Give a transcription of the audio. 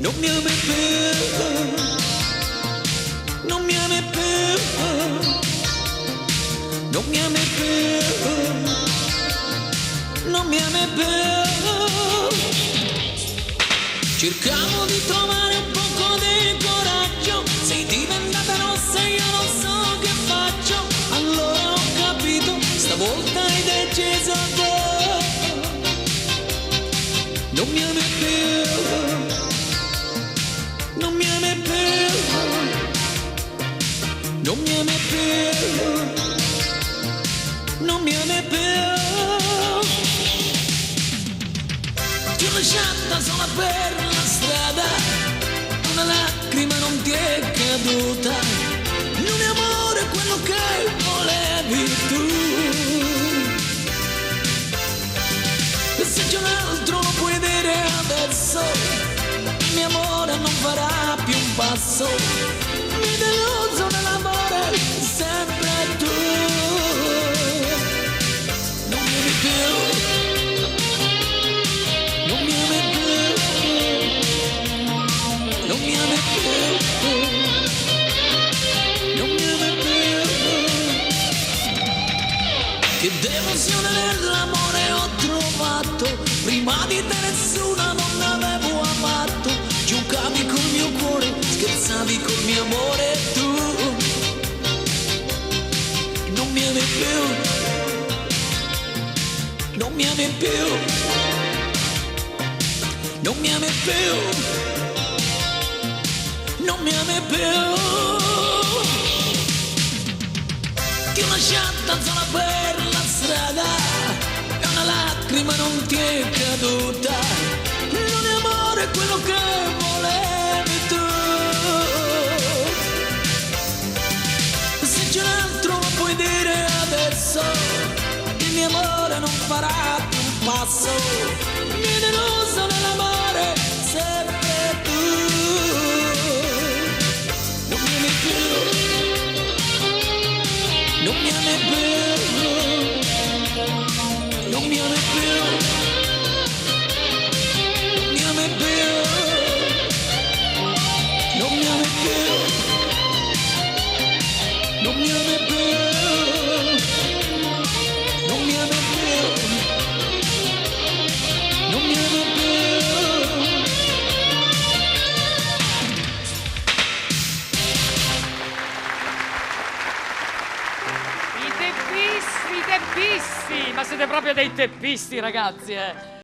non mi ami più, non mi ami più, non mi ami più, non mi ami più. Cercavo di trovare un poco di coraggio, sei diventata rossa e io non so che faccio. Allora ho capito, stavolta hai deciso te. Non mi ami più, non mi ami più, non mi ami più, non mi ami più. Ti ho lasciata sola per la strada, una lacrima non ti è caduta, non è amore quello che volevi tu. E se c'è un altro lo puoi dire adesso, il mio amore non farà più un passo, mi deluso nell'amore sempre tu. Non mi ami più, non mi ami più, non mi ami più, non mi ami più. Che devozione nell'amore ho trovato, prima di te nessuna donna avevo amato. Giocavi col mio cuore, scherzavi col mio amore, tu non mi ami più, non mi ami più, non mi ami più, non mi ami più. Ti ho lasciata sola per la strada e una lacrima non ti è caduta, non è amore quello che volevi tu. Se c'è un altro lo puoi dire adesso, il mio amore non farà più un passo, mi deluso nell'amore sempre tu. Non mi ami più, non mi ami più, non mi ami più, non mi ami più, non mi ami più, non mi ami più, non mi ami più, non mi ami più. I teppisti, ma siete proprio dei teppisti, ragazzi, eh.